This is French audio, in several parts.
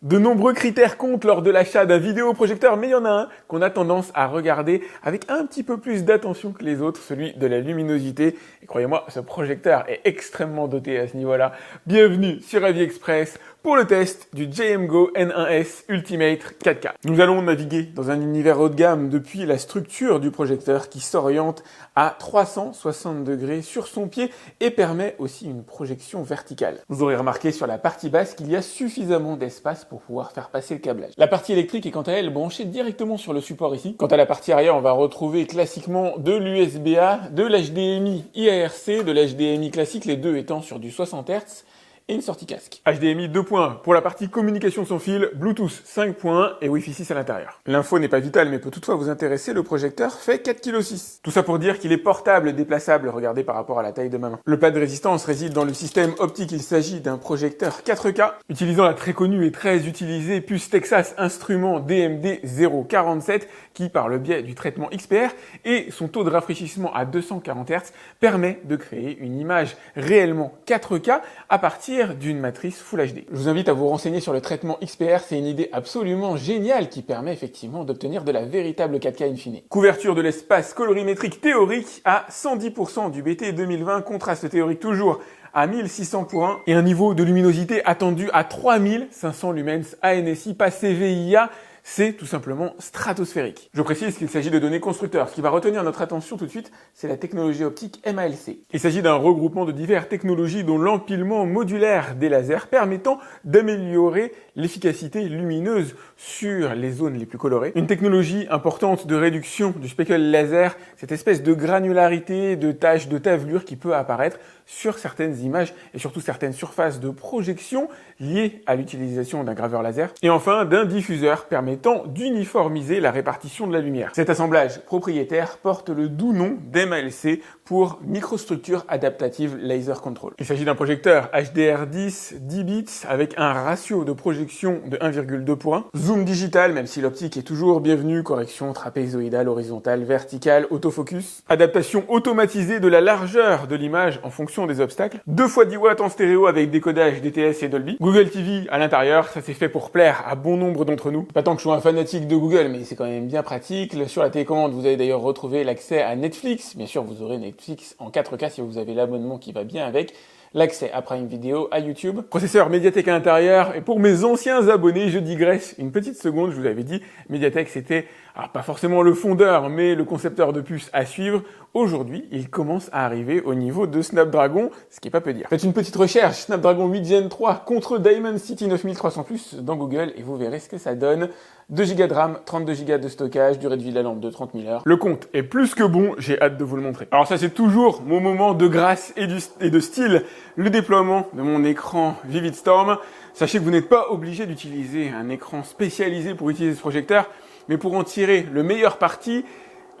De nombreux critères comptent lors de l'achat d'un vidéoprojecteur, mais il y en a un qu'on a tendance à regarder avec un petit peu plus d'attention que les autres, celui de la luminosité. Et croyez-moi, ce projecteur est extrêmement doté à ce niveau-là. Bienvenue sur AviExpress pour le test du JMGO N1S Ultimate 4K. Nous allons naviguer dans un univers haut de gamme depuis la structure du projecteur qui s'oriente à 360 degrés sur son pied et permet aussi une projection verticale. Vous aurez remarqué sur la partie basse qu'il y a suffisamment d'espace pour pouvoir faire passer le câblage. La partie électrique est quant à elle branchée directement sur le support ici. Quant à la partie arrière, on va retrouver classiquement de l'USB-A, de l'HDMI IRC, de l'HDMI classique, les deux étant sur du 60 Hz. Et une sortie casque. HDMI 2 points pour la partie communication sans fil, Bluetooth 5 points et Wi-Fi 6 à l'intérieur. L'info n'est pas vitale mais peut toutefois vous intéresser, le projecteur fait 4,6 kg. Tout ça pour dire qu'il est portable et déplaçable, regardez par rapport à la taille de ma main. Le pas de résistance réside dans le système optique, il s'agit d'un projecteur 4K utilisant la très connue et très utilisée puce Texas Instruments DMD 047 qui, par le biais du traitement XPR et son taux de rafraîchissement à 240 Hz, permet de créer une image réellement 4K à partir d'une matrice Full HD. Je vous invite à vous renseigner sur le traitement XPR, c'est une idée absolument géniale qui permet effectivement d'obtenir de la véritable 4K in fine. Couverture de l'espace colorimétrique théorique à 110% du BT 2020, contraste théorique toujours à 1600 points et un niveau de luminosité attendu à 3500 lumens ANSI, pas CVIA. C'est tout simplement stratosphérique. Je précise qu'il s'agit de données constructeurs. Ce qui va retenir notre attention tout de suite, c'est la technologie optique MALC. Il s'agit d'un regroupement de diverses technologies dont l'empilement modulaire des lasers permettant d'améliorer l'efficacité lumineuse sur les zones les plus colorées. Une technologie importante de réduction du speckle laser, cette espèce de granularité, de taches, de tavelures qui peut apparaître sur certaines images et surtout certaines surfaces de projection liées à l'utilisation d'un graveur laser. Et enfin, d'un diffuseur permettant d'uniformiser la répartition de la lumière. Cet assemblage propriétaire porte le doux nom d'MALC pour Microstructure Adaptative Laser Control. Il s'agit d'un projecteur HDR10 10 bits avec un ratio de projection de 1,2 pour 1. Zoom digital, même si l'optique est toujours bienvenue, correction trapézoïdale, horizontale, verticale, autofocus. Adaptation automatisée de la largeur de l'image en fonction des obstacles. 2 x 10 watts en stéréo avec décodage DTS et Dolby. Google TV à l'intérieur, ça c'est fait pour plaire à bon nombre d'entre nous. Pas tant que je suis un fanatique de Google, mais c'est quand même bien pratique. Sur la télécommande, vous allez d'ailleurs retrouver l'accès à Netflix. Bien sûr, vous aurez Netflix en 4K si vous avez l'abonnement qui va bien avec. L'accès à Prime Video, à YouTube. Processeur Mediatek à l'intérieur. Et pour mes anciens abonnés, je digresse une petite seconde. Je vous avais dit, Mediatek c'était, alors pas forcément le fondeur, mais le concepteur de puces à suivre. Aujourd'hui, il commence à arriver au niveau de Snapdragon, ce qui est pas peu dire. Faites une petite recherche, Snapdragon 8 Gen 3 contre Dimensity 9300+ dans Google et vous verrez ce que ça donne. 2 Go de RAM, 32 Go de stockage, durée de vie de la lampe de 30 000 heures. Le compte est plus que bon, j'ai hâte de vous le montrer. Alors ça c'est toujours mon moment de grâce et de style, le déploiement de mon écran Vivid Storm. Sachez que vous n'êtes pas obligé d'utiliser un écran spécialisé pour utiliser ce projecteur, mais pour en tirer le meilleur parti,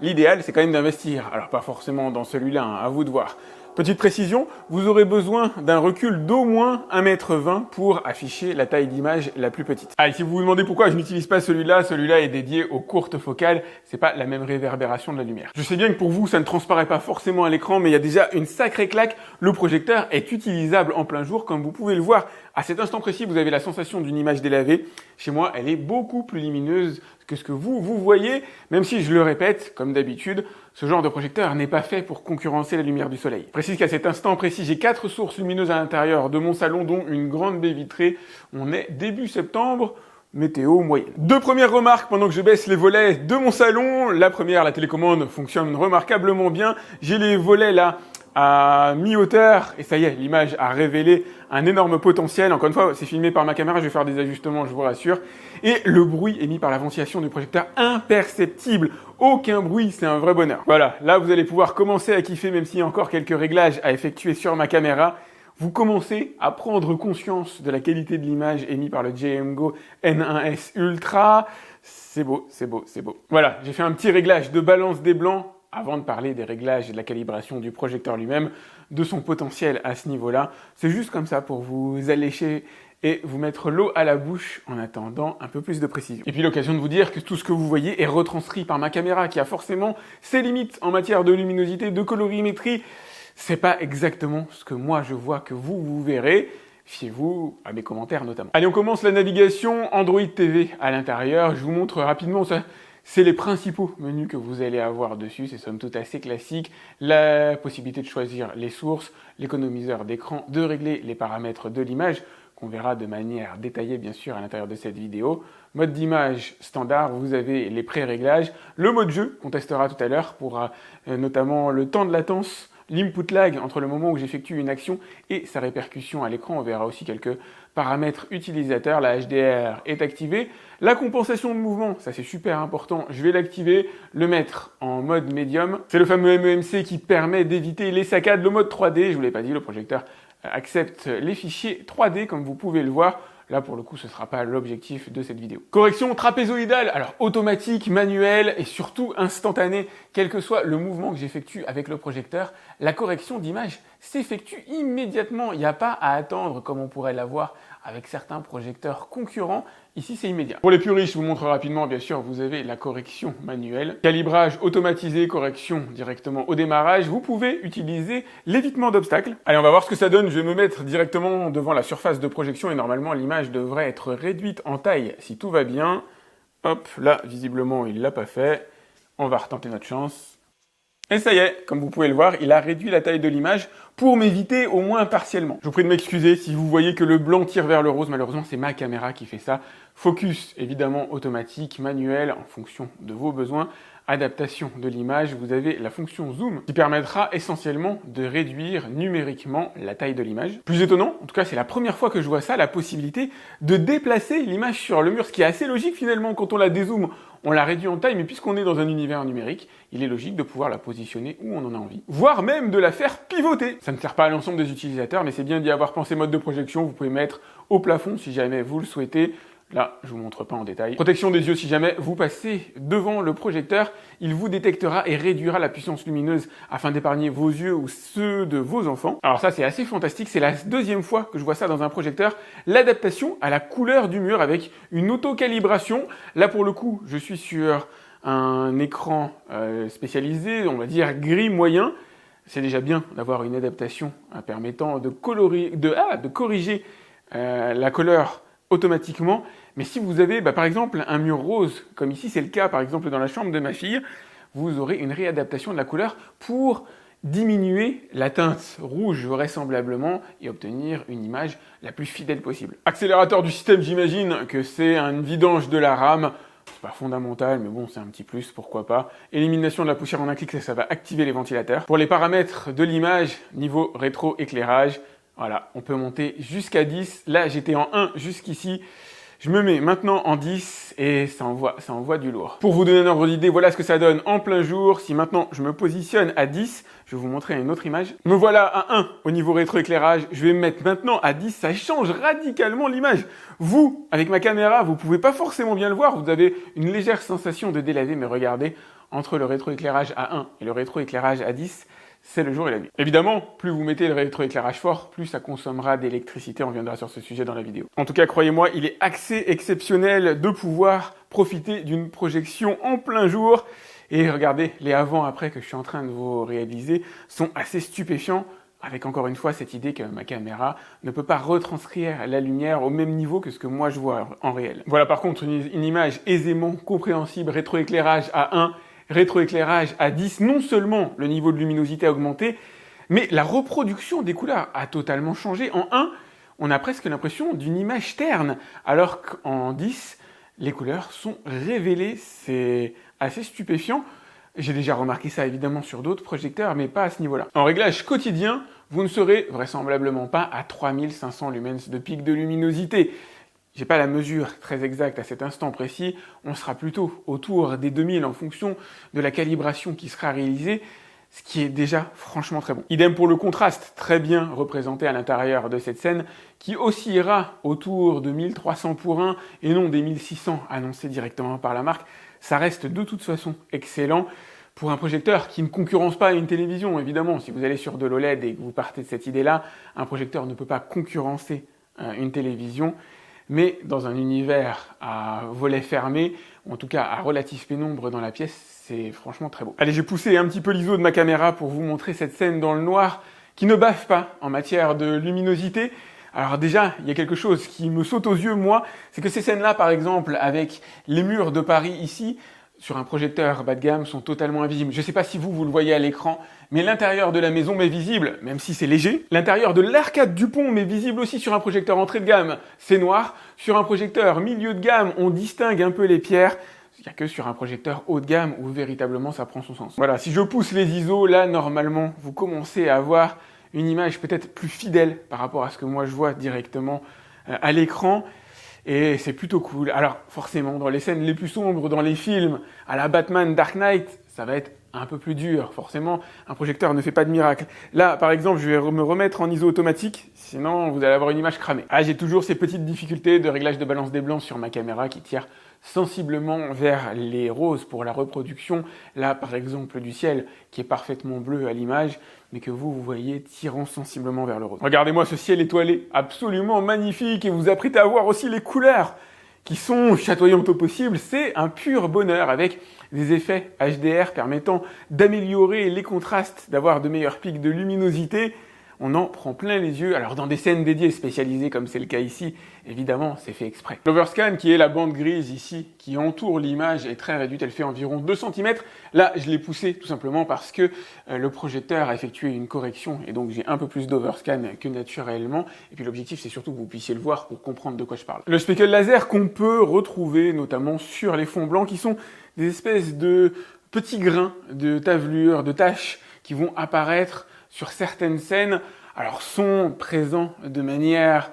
l'idéal, c'est quand même d'investir. Alors, pas forcément dans celui-là, hein, à vous de voir. Petite précision, vous aurez besoin d'un recul d'au moins 1,20 m pour afficher la taille d'image la plus petite. Ah, et si vous vous demandez pourquoi je n'utilise pas celui-là est dédié aux courtes focales, c'est pas la même réverbération de la lumière. Je sais bien que pour vous, ça ne transparaît pas forcément à l'écran, mais il y a déjà une sacrée claque. Le projecteur est utilisable en plein jour, comme vous pouvez le voir. À cet instant précis, vous avez la sensation d'une image délavée. Chez moi, elle est beaucoup plus lumineuse que ce que vous voyez, même si je le répète, comme d'habitude, ce genre de projecteur n'est pas fait pour concurrencer la lumière du soleil. Je précise qu'à cet instant précis, j'ai 4 sources lumineuses à l'intérieur de mon salon, dont une grande baie vitrée. On est début septembre, météo moyenne. 2 premières remarques pendant que je baisse les volets de mon salon. La première, la télécommande fonctionne remarquablement bien. J'ai les volets là à mi-hauteur, et ça y est, l'image a révélé un énorme potentiel. Encore une fois, c'est filmé par ma caméra, je vais faire des ajustements, je vous rassure. Et le bruit émis par la ventilation du projecteur, imperceptible. Aucun bruit, c'est un vrai bonheur. Voilà, là vous allez pouvoir commencer à kiffer, même s'il y a encore quelques réglages à effectuer sur ma caméra. Vous commencez à prendre conscience de la qualité de l'image émise par le JMGO N1S Ultra. C'est beau, c'est beau, c'est beau. Voilà, j'ai fait un petit réglage de balance des blancs avant de parler des réglages et de la calibration du projecteur lui-même, de son potentiel à ce niveau-là. C'est juste comme ça pour vous allécher et vous mettre l'eau à la bouche en attendant un peu plus de précision. Et puis l'occasion de vous dire que tout ce que vous voyez est retranscrit par ma caméra qui a forcément ses limites en matière de luminosité, de colorimétrie. C'est pas exactement ce que moi je vois que vous verrez, Fiez-vous à mes commentaires notamment. Allez, on commence la navigation Android TV à l'intérieur. Je vous montre rapidement ça. C'est les principaux menus que vous allez avoir dessus, c'est somme toute assez classique. La possibilité de choisir les sources, l'économiseur d'écran, de régler les paramètres de l'image, qu'on verra de manière détaillée bien sûr à l'intérieur de cette vidéo. Mode d'image standard, vous avez les pré-réglages. Le mode jeu, qu'on testera tout à l'heure pour notamment le temps de latence, l'input lag entre le moment où j'effectue une action et sa répercussion à l'écran. On verra aussi quelques paramètres utilisateurs. La HDR est activée. La compensation de mouvement, ça c'est super important. Je vais l'activer, le mettre en mode médium. C'est le fameux MEMC qui permet d'éviter les saccades. Le mode 3D, je vous l'ai pas dit, le projecteur accepte les fichiers 3D comme vous pouvez le voir. Là, pour le coup, ce ne sera pas l'objectif de cette vidéo. Correction trapézoïdale, alors automatique, manuelle et surtout instantanée, quel que soit le mouvement que j'effectue avec le projecteur, la correction d'image s'effectue immédiatement. Il n'y a pas à attendre comme on pourrait l'avoir avec certains projecteurs concurrents. Ici, c'est immédiat. Pour les puristes, je vous montre rapidement, bien sûr, vous avez la correction manuelle. Calibrage automatisé, correction directement au démarrage. Vous pouvez utiliser l'évitement d'obstacles. Allez, on va voir ce que ça donne. Je vais me mettre directement devant la surface de projection et normalement, l'image devrait être réduite en taille si tout va bien. Hop, là, visiblement, il l'a pas fait. On va retenter notre chance. Et ça y est, comme vous pouvez le voir, il a réduit la taille de l'image pour m'éviter au moins partiellement. Je vous prie de m'excuser si vous voyez que le blanc tire vers le rose, malheureusement c'est ma caméra qui fait ça. Focus évidemment automatique, manuel en fonction de vos besoins. Adaptation de l'image, vous avez la fonction zoom qui permettra essentiellement de réduire numériquement la taille de l'image. Plus étonnant, en tout cas c'est la première fois que je vois ça, la possibilité de déplacer l'image sur le mur, ce qui est assez logique finalement quand on la dézoome. On la réduit en taille, mais puisqu'on est dans un univers numérique, il est logique de pouvoir la positionner où on en a envie, voire même de la faire pivoter. Ça ne sert pas à l'ensemble des utilisateurs, mais c'est bien d'y avoir pensé mode de projection. Vous pouvez mettre au plafond si jamais vous le souhaitez. Là, je vous montre pas en détail. Protection des yeux, si jamais vous passez devant le projecteur, il vous détectera et réduira la puissance lumineuse afin d'épargner vos yeux ou ceux de vos enfants. Alors ça, c'est assez fantastique. C'est la deuxième fois que je vois ça dans un projecteur. L'adaptation à la couleur du mur avec une auto-calibration. Là, pour le coup, je suis sur un écran spécialisé, on va dire gris moyen. C'est déjà bien d'avoir une adaptation permettant de corriger la couleur automatiquement. Mais si vous avez par exemple un mur rose, comme ici c'est le cas par exemple dans la chambre de ma fille, vous aurez une réadaptation de la couleur pour diminuer la teinte rouge vraisemblablement et obtenir une image la plus fidèle possible. Accélérateur du système, j'imagine que c'est une vidange de la RAM. C'est pas fondamental, mais bon, c'est un petit plus, pourquoi pas. Élimination de la poussière en un clic, ça va activer les ventilateurs. Pour les paramètres de l'image, niveau rétro-éclairage, voilà, on peut monter jusqu'à 10. Là, j'étais en 1 jusqu'ici. Je me mets maintenant en 10 et ça envoie du lourd. Pour vous donner un ordre d'idée, voilà ce que ça donne en plein jour. Si maintenant je me positionne à 10, je vais vous montrer une autre image. Me voilà à 1 au niveau rétroéclairage. Je vais me mettre maintenant à 10. Ça change radicalement l'image. Vous, avec ma caméra, vous pouvez pas forcément bien le voir. Vous avez une légère sensation de délavé, mais regardez, entre le rétroéclairage à 1 et le rétroéclairage à 10, c'est le jour et la nuit. Évidemment, plus vous mettez le rétroéclairage fort, plus ça consommera d'électricité. On reviendra sur ce sujet dans la vidéo. En tout cas, croyez-moi, il est assez exceptionnel de pouvoir profiter d'une projection en plein jour. Et regardez, les avant-après que je suis en train de vous réaliser sont assez stupéfiants. Avec encore une fois cette idée que ma caméra ne peut pas retranscrire la lumière au même niveau que ce que moi je vois en réel. Voilà par contre une image aisément compréhensible, rétroéclairage à 1, rétroéclairage à 10, non seulement le niveau de luminosité a augmenté, mais la reproduction des couleurs a totalement changé. En 1, on a presque l'impression d'une image terne, alors qu'en 10, les couleurs sont révélées. C'est assez stupéfiant. J'ai déjà remarqué ça évidemment sur d'autres projecteurs, mais pas à ce niveau-là. En réglage quotidien, vous ne serez vraisemblablement pas à 3500 lumens de pic de luminosité. J'ai pas la mesure très exacte à cet instant précis, on sera plutôt autour des 2000 en fonction de la calibration qui sera réalisée, ce qui est déjà franchement très bon. Idem pour le contraste, très bien représenté à l'intérieur de cette scène, qui oscillera autour de 1300 pour 1 et non des 1600 annoncés directement par la marque. Ça reste de toute façon excellent pour un projecteur qui ne concurrence pas une télévision, évidemment. Si vous allez sur de l'OLED et que vous partez de cette idée-là, un projecteur ne peut pas concurrencer une télévision. Mais dans un univers à volets fermés, ou en tout cas à relative pénombre dans la pièce, c'est franchement très beau. Allez, j'ai poussé un petit peu l'ISO de ma caméra pour vous montrer cette scène dans le noir qui ne baffe pas en matière de luminosité. Alors déjà, il y a quelque chose qui me saute aux yeux, moi, c'est que ces scènes-là, par exemple, avec les murs de Paris ici, sur un projecteur bas de gamme, sont totalement invisibles. Je ne sais pas si vous le voyez à l'écran, mais l'intérieur de la maison m'est visible, même si c'est léger. L'intérieur de l'arcade du pont m'est visible aussi sur un projecteur entrée de gamme, c'est noir. Sur un projecteur milieu de gamme, on distingue un peu les pierres. Il n'y a que sur un projecteur haut de gamme où véritablement ça prend son sens. Voilà, si je pousse les ISO, là, normalement, vous commencez à avoir une image peut-être plus fidèle par rapport à ce que moi je vois directement à l'écran. Et c'est plutôt cool. Alors, forcément, dans les scènes les plus sombres, dans les films, à la Batman Dark Knight, ça va être un peu plus dur. Forcément, un projecteur ne fait pas de miracle. Là, par exemple, je vais me remettre en ISO automatique, sinon vous allez avoir une image cramée. Ah, j'ai toujours ces petites difficultés de réglage de balance des blancs sur ma caméra qui tire sensiblement vers les roses pour la reproduction. Là, par exemple, du ciel qui est parfaitement bleu à l'image, mais que vous voyez tirant sensiblement vers le rose. Regardez-moi ce ciel étoilé, absolument magnifique, et vous apprêtez à voir aussi les couleurs qui sont chatoyantes au possible. C'est un pur bonheur avec des effets HDR permettant d'améliorer les contrastes, d'avoir de meilleurs pics de luminosité. On en prend plein les yeux. Alors dans des scènes dédiées spécialisées comme c'est le cas ici, évidemment c'est fait exprès. L'overscan qui est la bande grise ici qui entoure l'image est très réduite, elle fait environ 2 cm. Là je l'ai poussé tout simplement parce que le projecteur a effectué une correction et donc j'ai un peu plus d'overscan que naturellement. Et puis l'objectif c'est surtout que vous puissiez le voir pour comprendre de quoi je parle. Le speckle laser qu'on peut retrouver notamment sur les fonds blancs qui sont des espèces de petits grains de tavelures, de taches qui vont apparaître sur certaines scènes, alors sont présents de manière,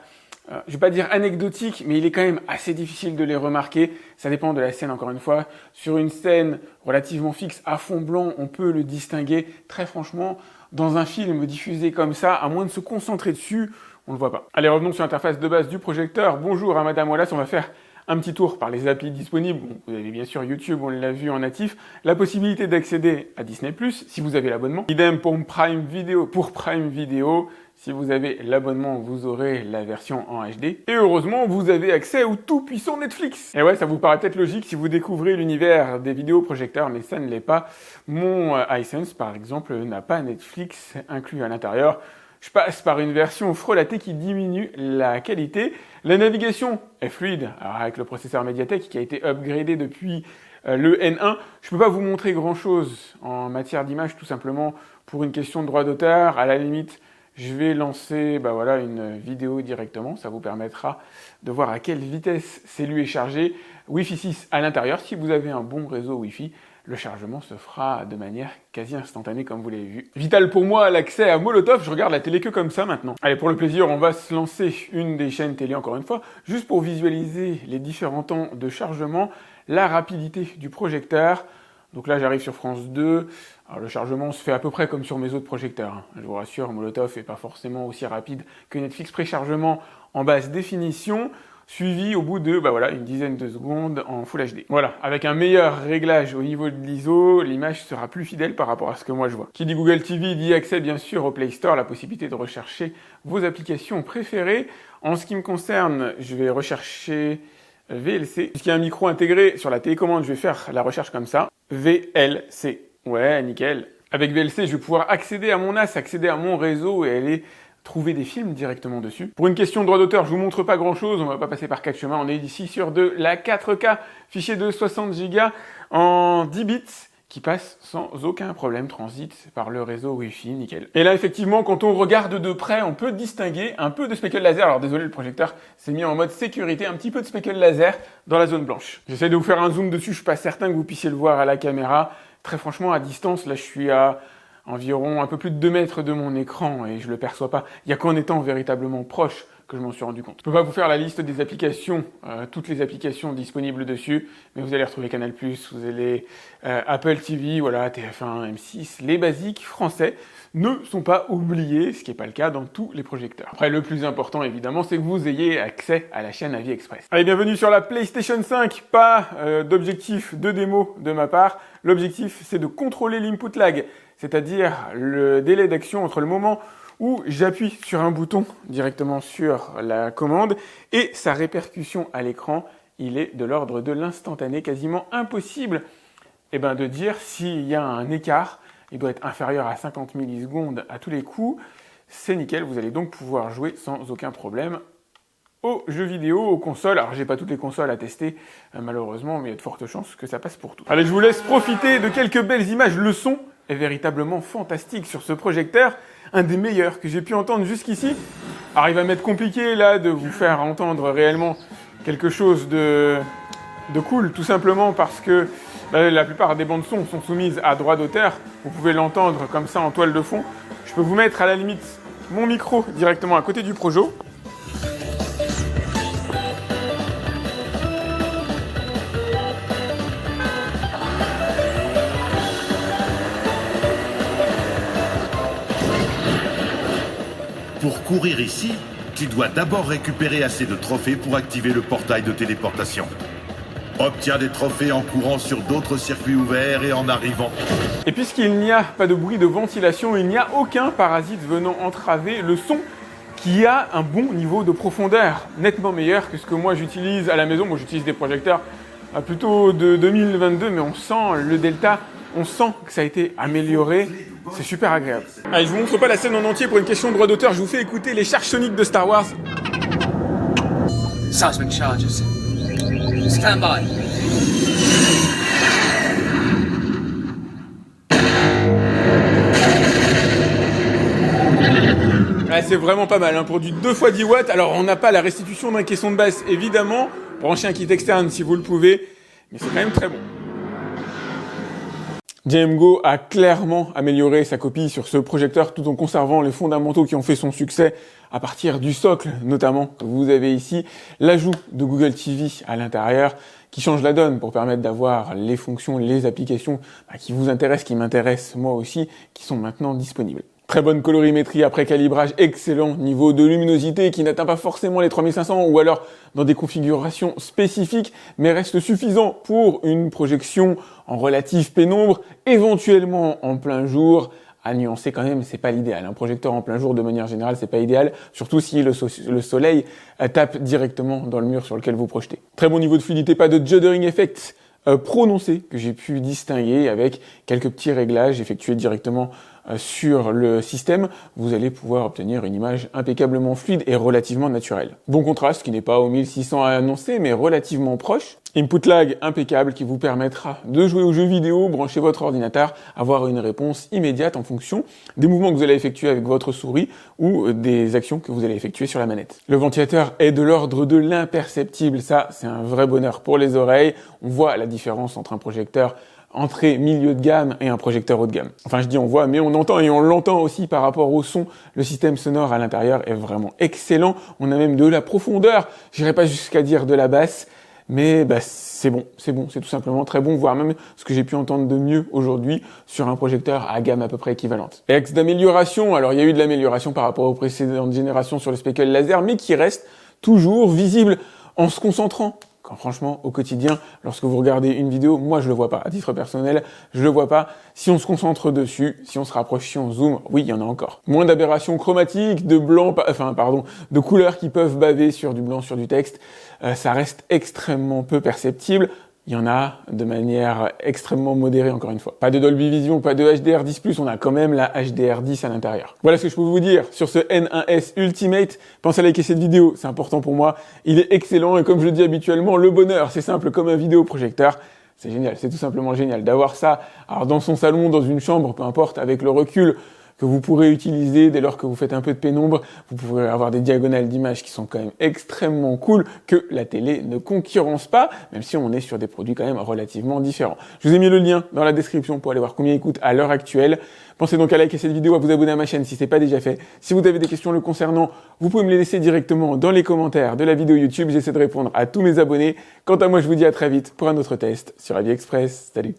je vais pas dire anecdotique, mais il est quand même assez difficile de les remarquer. Ça dépend de la scène encore une fois. Sur une scène relativement fixe à fond blanc, on peut le distinguer. Très franchement, dans un film diffusé comme ça, à moins de se concentrer dessus, on le voit pas. Allez, revenons sur l'interface de base du projecteur. Bonjour à Madame Wallace, on va faire un petit tour par les applis disponibles. Bon, vous avez bien sûr YouTube, on l'a vu en natif. La possibilité d'accéder à Disney+, si vous avez l'abonnement. Idem pour Prime Video. Si vous avez l'abonnement, vous aurez la version en HD. Et heureusement, vous avez accès au tout-puissant Netflix. Et ouais, ça vous paraît peut-être logique si vous découvrez l'univers des vidéoprojecteurs, mais ça ne l'est pas. Mon iSense, par exemple, n'a pas Netflix inclus à l'intérieur. Je passe par une version frelatée qui diminue la qualité. La navigation est fluide, alors avec le processeur Mediatek qui a été upgradé depuis le N1. Je ne peux pas vous montrer grand-chose en matière d'image, tout simplement pour une question de droit d'auteur. À la limite, je vais lancer une vidéo directement. Ça vous permettra de voir à quelle vitesse c'est lui est chargé. Wi-Fi 6 à l'intérieur, si vous avez un bon réseau Wi-Fi. Le chargement se fera de manière quasi instantanée comme vous l'avez vu. Vital pour moi l'accès à Molotov, je regarde la télé que comme ça maintenant. Allez, pour le plaisir, on va se lancer une des chaînes télé encore une fois, juste pour visualiser les différents temps de chargement, la rapidité du projecteur. Donc là j'arrive sur France 2, alors le chargement se fait à peu près comme sur mes autres projecteurs. Hein. Je vous rassure, Molotov n'est pas forcément aussi rapide que Netflix, préchargement en basse définition. Suivi au bout de une dizaine de secondes en Full HD. Voilà, avec un meilleur réglage au niveau de l'ISO, l'image sera plus fidèle par rapport à ce que moi je vois. Qui dit Google TV dit accès bien sûr au Play Store, la possibilité de rechercher vos applications préférées. En ce qui me concerne, je vais rechercher VLC. Puisqu'il y a un micro intégré sur la télécommande, je vais faire la recherche comme ça. VLC. Ouais, nickel. Avec VLC, je vais pouvoir accéder à mon NAS, accéder à mon réseau et aller trouver des films directement dessus. Pour une question de droit d'auteur, je vous montre pas grand chose, on va pas passer par 4 chemins, on est ici sur de la 4K, fichier de 60 Go en 10 bits, qui passe sans aucun problème, transit par le réseau Wi-Fi, nickel. Et là, effectivement, quand on regarde de près, on peut distinguer un peu de speckle laser. Alors désolé, le projecteur s'est mis en mode sécurité, un petit peu de speckle laser dans la zone blanche. J'essaie de vous faire un zoom dessus, je suis pas certain que vous puissiez le voir à la caméra. Très franchement, à distance, là, je suis à environ un peu plus de 2 mètres de mon écran et je le perçois pas. Il y a qu'en étant véritablement proche que je m'en suis rendu compte. Je peux pas vous faire la liste des applications, toutes les applications disponibles dessus, mais vous allez retrouver Canal+, vous allez Apple TV, voilà, TF1, M6, les basiques français ne sont pas oubliés, ce qui n'est pas le cas dans tous les projecteurs. Après, le plus important, évidemment, c'est que vous ayez accès à la chaîne Avis Express. Allez, bienvenue sur la PlayStation 5. Pas d'objectif de démo de ma part. L'objectif, c'est de contrôler l'input lag, c'est-à-dire le délai d'action entre le moment où j'appuie sur un bouton directement sur la commande et sa répercussion à l'écran. Il est de l'ordre de l'instantané, quasiment impossible de dire s'il y a un écart. Il doit être inférieur à 50 millisecondes à tous les coups. c'est nickel, vous allez donc pouvoir jouer sans aucun problème aux jeux vidéo, aux consoles. Alors j'ai pas toutes les consoles à tester malheureusement, mais il y a de fortes chances que ça passe pour tout. Allez, je vous laisse profiter de quelques belles images. Le son est véritablement fantastique sur ce projecteur, un des meilleurs que j'ai pu entendre jusqu'ici. Alors il va m'être compliqué là de vous faire entendre réellement quelque chose de cool, tout simplement parce que la plupart des bandes son sont soumises à droit d'auteur. Vous pouvez l'entendre comme ça en toile de fond. Je peux vous mettre à la limite mon micro directement à côté du Projo. Pour courir ici, tu dois d'abord récupérer assez de trophées pour activer le portail de téléportation. Obtiens des trophées en courant sur d'autres circuits ouverts et en arrivant. Et puisqu'il n'y a pas de bruit de ventilation, il n'y a aucun parasite venant entraver le son qui a un bon niveau de profondeur, nettement meilleur que ce que moi j'utilise à la maison. Moi j'utilise des projecteurs plutôt de 2022, mais on sent le delta, on sent que ça a été amélioré. C'est super agréable. Allez, je vous montre pas la scène en entier pour une question de droit d'auteur. Je vous fais écouter les charges soniques de Star Wars. Seismic charges. Stand by. Ouais, c'est vraiment pas mal, hein, pour du 2 x 10 watts. Alors, on n'a pas la restitution d'un caisson de basse, évidemment. Branchez un kit externe si vous le pouvez. Mais c'est quand même très bon. JMGO a clairement amélioré sa copie sur ce projecteur tout en conservant les fondamentaux qui ont fait son succès à partir du socle, notamment que vous avez ici, l'ajout de Google TV à l'intérieur qui change la donne pour permettre d'avoir les fonctions, les applications qui vous intéressent, qui m'intéressent moi aussi, qui sont maintenant disponibles. Très bonne colorimétrie après calibrage, excellent niveau de luminosité qui n'atteint pas forcément les 3500 ou alors dans des configurations spécifiques, mais reste suffisant pour une projection en relative pénombre, éventuellement en plein jour. À nuancer quand même, c'est pas l'idéal. Un projecteur en plein jour, de manière générale, c'est pas idéal, surtout si le soleil tape directement dans le mur sur lequel vous projetez. Très bon niveau de fluidité, pas de juddering effect prononcé que j'ai pu distinguer avec quelques petits réglages effectués directement sur le système. Vous allez pouvoir obtenir une image impeccablement fluide et relativement naturelle. Bon contraste qui n'est pas au 1600 à annoncer mais relativement proche. Input lag impeccable qui vous permettra de jouer aux jeux vidéo, brancher votre ordinateur, avoir une réponse immédiate en fonction des mouvements que vous allez effectuer avec votre souris ou des actions que vous allez effectuer sur la manette. Le ventilateur est de l'ordre de l'imperceptible, ça c'est un vrai bonheur pour les oreilles. On voit la différence entre un projecteur entrée milieu de gamme et un projecteur haut de gamme. Enfin je dis on voit, mais on entend et on l'entend aussi par rapport au son. Le système sonore à l'intérieur est vraiment excellent. On a même de la profondeur, j'irai pas jusqu'à dire de la basse, mais c'est bon, c'est tout simplement très bon, voire même ce que j'ai pu entendre de mieux aujourd'hui sur un projecteur à gamme à peu près équivalente. Ex d'amélioration, alors il y a eu de l'amélioration par rapport aux précédentes générations sur le speckle laser, mais qui reste toujours visible en se concentrant. Quand franchement, au quotidien, lorsque vous regardez une vidéo, moi je le vois pas. À titre personnel, je le vois pas. Si on se concentre dessus, si on se rapproche, si on zoome, oui, il y en a encore. Moins d'aberrations chromatiques, de couleurs qui peuvent baver sur du blanc, sur du texte. Ça reste extrêmement peu perceptible. Il y en a de manière extrêmement modérée, encore une fois. Pas de Dolby Vision, pas de HDR10+, on a quand même la HDR10 à l'intérieur. Voilà ce que je peux vous dire sur ce N1S Ultimate. Pensez à liker cette vidéo, c'est important pour moi. Il est excellent et comme je le dis habituellement, le bonheur, c'est simple comme un vidéoprojecteur. C'est génial, c'est tout simplement génial d'avoir ça. Alors dans son salon, dans une chambre, peu importe, avec le recul que vous pourrez utiliser dès lors que vous faites un peu de pénombre, vous pourrez avoir des diagonales d'images qui sont quand même extrêmement cool, que la télé ne concurrence pas, même si on est sur des produits quand même relativement différents. Je vous ai mis le lien dans la description pour aller voir combien il coûte à l'heure actuelle. Pensez donc à liker cette vidéo, à vous abonner à ma chaîne si ce n'est pas déjà fait. Si vous avez des questions le concernant, vous pouvez me les laisser directement dans les commentaires de la vidéo YouTube. J'essaie de répondre à tous mes abonnés. Quant à moi, je vous dis à très vite pour un autre test sur AliExpress. Salut!